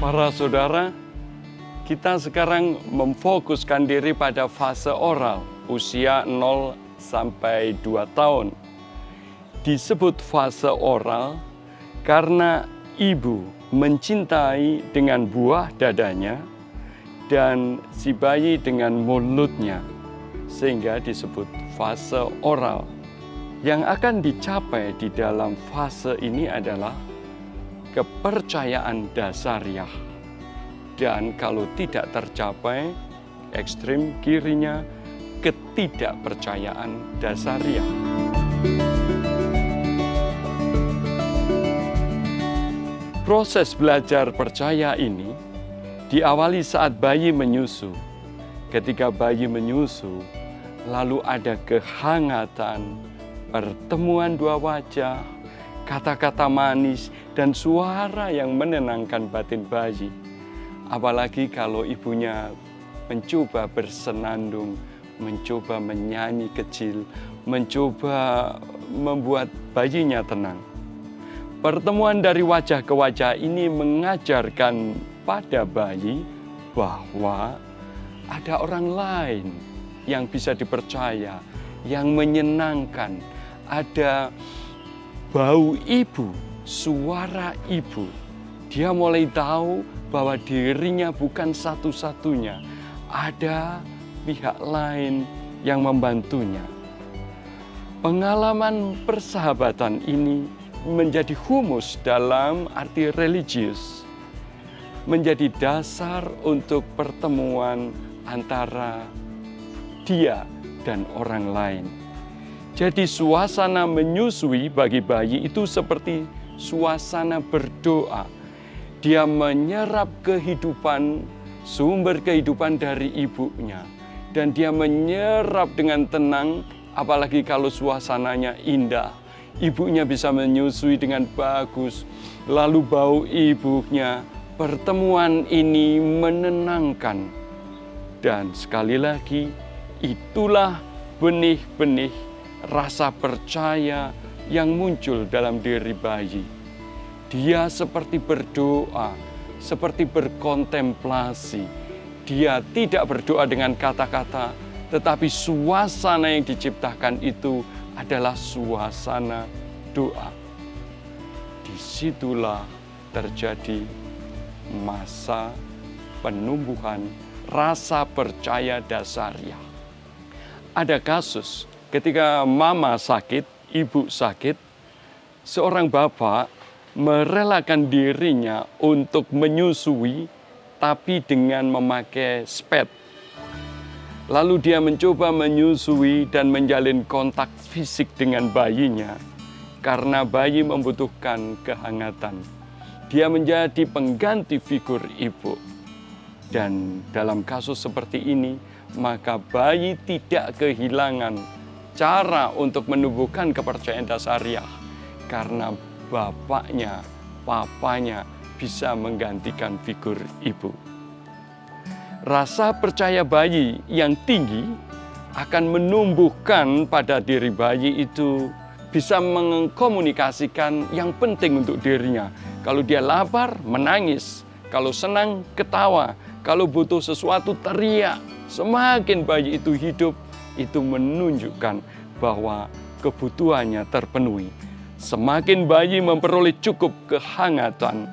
Para saudara, kita sekarang memfokuskan diri pada fase oral, usia 0 sampai 2 tahun. Disebut fase oral karena ibu mencintai dengan buah dadanya dan si bayi dengan mulutnya, sehingga disebut fase oral. Yang akan dicapai di dalam fase ini adalah kepercayaan dasariah. Dan kalau tidak tercapai, ekstrim kirinya ketidakpercayaan dasariah. Proses belajar percaya ini diawali saat bayi menyusu. Ketika bayi menyusu, lalu ada kehangatan, pertemuan dua wajah, kata-kata manis, dan suara yang menenangkan batin bayi. Apalagi kalau ibunya mencoba bersenandung, mencoba menyanyi kecil, mencoba membuat bayinya tenang. Pertemuan dari wajah ke wajah ini mengajarkan pada bayi bahwa ada orang lain yang bisa dipercaya, yang menyenangkan. Ada bau ibu, suara ibu. Dia mulai tahu bahwa dirinya bukan satu-satunya. Ada pihak lain yang membantunya. Pengalaman persahabatan ini menjadi humus dalam arti religius, menjadi dasar untuk pertemuan antara dia dan orang lain. Jadi suasana menyusui bagi bayi itu seperti suasana berdoa. Dia menyerap kehidupan, sumber kehidupan dari ibunya. Dan dia menyerap dengan tenang, apalagi kalau suasananya indah. Ibunya bisa menyusui dengan bagus, lalu bau ibunya, pertemuan ini menenangkan. Dan sekali lagi, itulah benih-benih rasa percaya yang muncul dalam diri bayi. Dia seperti berdoa, seperti berkontemplasi. Dia tidak berdoa dengan kata-kata, tetapi suasana yang diciptakan itu adalah suasana doa. Disitulah terjadi masa penumbuhan rasa percaya dasariah. Ada kasus ketika mama sakit, ibu sakit, seorang bapak merelakan dirinya untuk menyusui, tapi dengan memakai spet. Lalu dia mencoba menyusui dan menjalin kontak fisik dengan bayinya, karena bayi membutuhkan kehangatan. Dia menjadi pengganti figur ibu. Dan dalam kasus seperti ini, maka bayi tidak kehilangan cara untuk menumbuhkan kepercayaan dasariah, karena bapaknya, papanya bisa menggantikan figur ibu. Rasa percaya bayi yang tinggi akan menumbuhkan pada diri bayi itu bisa mengkomunikasikan yang penting untuk dirinya. Kalau dia lapar, menangis. Kalau senang, ketawa. Kalau butuh sesuatu, teriak. Semakin bayi itu hidup, itu menunjukkan bahwa kebutuhannya terpenuhi. Semakin bayi memperoleh cukup kehangatan,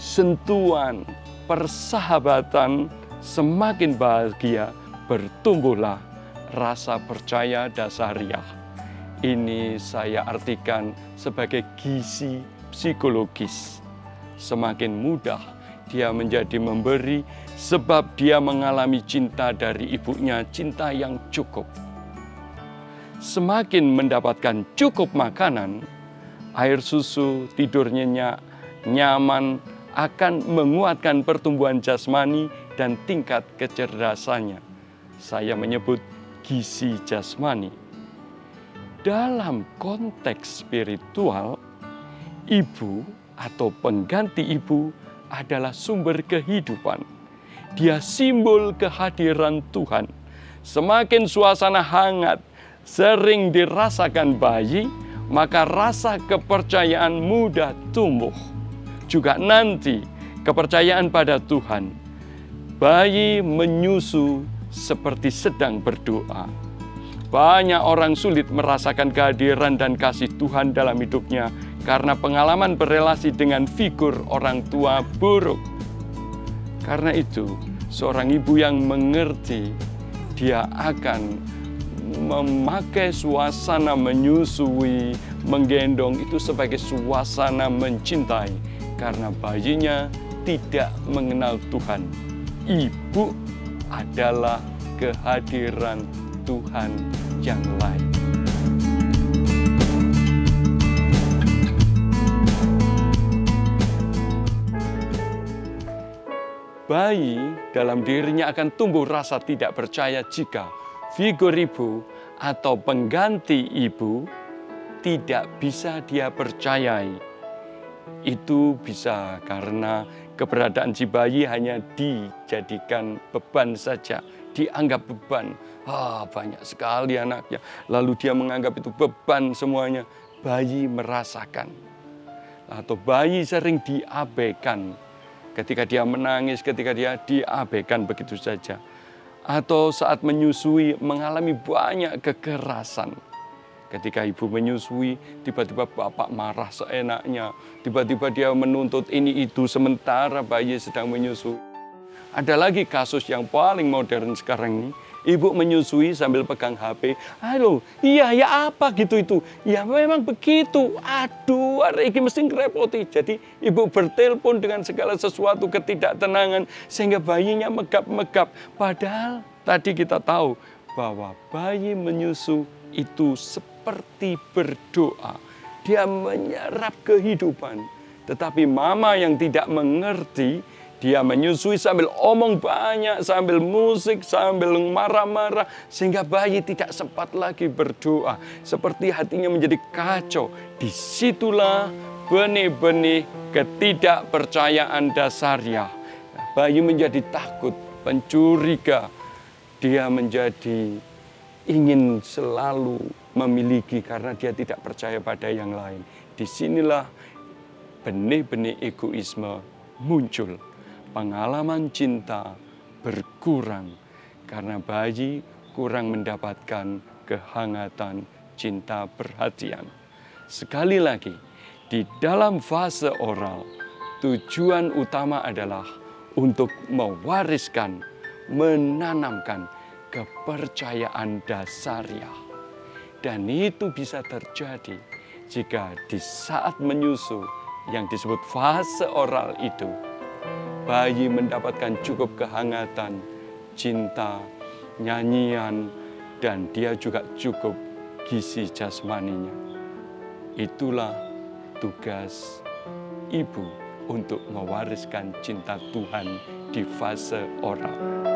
sentuhan, persahabatan, semakin bahagia bertumbuhlah rasa percaya dasariah. Ini saya artikan sebagai gizi psikologis. Semakin mudah dia menjadi memberi sebab dia mengalami cinta dari ibunya, cinta yang cukup. Semakin mendapatkan cukup makanan, air susu, tidur nyenyak, nyaman, akan menguatkan pertumbuhan jasmani dan tingkat kecerdasannya. Saya menyebut gizi jasmani. Dalam konteks spiritual, ibu atau pengganti ibu adalah sumber kehidupan. Dia simbol kehadiran Tuhan. Semakin suasana hangat, sering dirasakan bayi, maka rasa kepercayaan mudah tumbuh. Juga nanti kepercayaan pada Tuhan, bayi menyusu seperti sedang berdoa. Banyak orang sulit merasakan kehadiran dan kasih Tuhan dalam hidupnya karena pengalaman berelasi dengan figur orang tua buruk. Karena itu, seorang ibu yang mengerti, dia akan memakai suasana menyusui, menggendong itu sebagai suasana mencintai. Karena bayinya tidak mengenal Tuhan. Ibu adalah kehadiran Tuhan yang lain. Bayi dalam dirinya akan tumbuh rasa tidak percaya jika figur ibu atau pengganti ibu tidak bisa dia percayai. Itu bisa karena keberadaan si bayi hanya dijadikan beban saja, dianggap beban. Banyak sekali anaknya, lalu dia menganggap itu beban semuanya. Bayi merasakan, atau bayi sering diabaikan. Ketika dia menangis, ketika dia diabaikan begitu saja. Atau saat menyusui mengalami banyak kekerasan. Ketika ibu menyusui, tiba-tiba bapak marah seenaknya. Tiba-tiba dia menuntut ini itu sementara bayi sedang menyusui. Ada lagi kasus yang paling modern sekarang ini. Ibu menyusui sambil pegang HP. Halo, iya ya apa gitu itu. Ya memang begitu. Aduh, hari ini mesti ngerepoti. Jadi ibu bertelepon dengan segala sesuatu ketidaktenangan. Sehingga bayinya megap-megap. Padahal tadi kita tahu bahwa bayi menyusu itu seperti berdoa. Dia menyerap kehidupan. Tetapi mama yang tidak mengerti, dia menyusui sambil omong banyak, sambil musik, sambil marah-marah. Sehingga bayi tidak sempat lagi berdoa. Seperti hatinya menjadi kacau. Disitulah benih-benih ketidakpercayaan dasariah. Bayi menjadi takut, pencuriga. Dia menjadi ingin selalu memiliki karena dia tidak percaya pada yang lain. Disinilah benih-benih egoisme muncul. Pengalaman cinta berkurang karena bayi kurang mendapatkan kehangatan cinta perhatian. Sekali lagi, di dalam fase oral, tujuan utama adalah untuk mewariskan, menanamkan kepercayaan dasariah. Dan itu bisa terjadi jika di saat menyusu yang disebut fase oral itu, bayi mendapatkan cukup kehangatan, cinta, nyanyian, dan dia juga cukup gizi jasmaninya. Itulah tugas ibu untuk mewariskan cinta Tuhan di fase oral.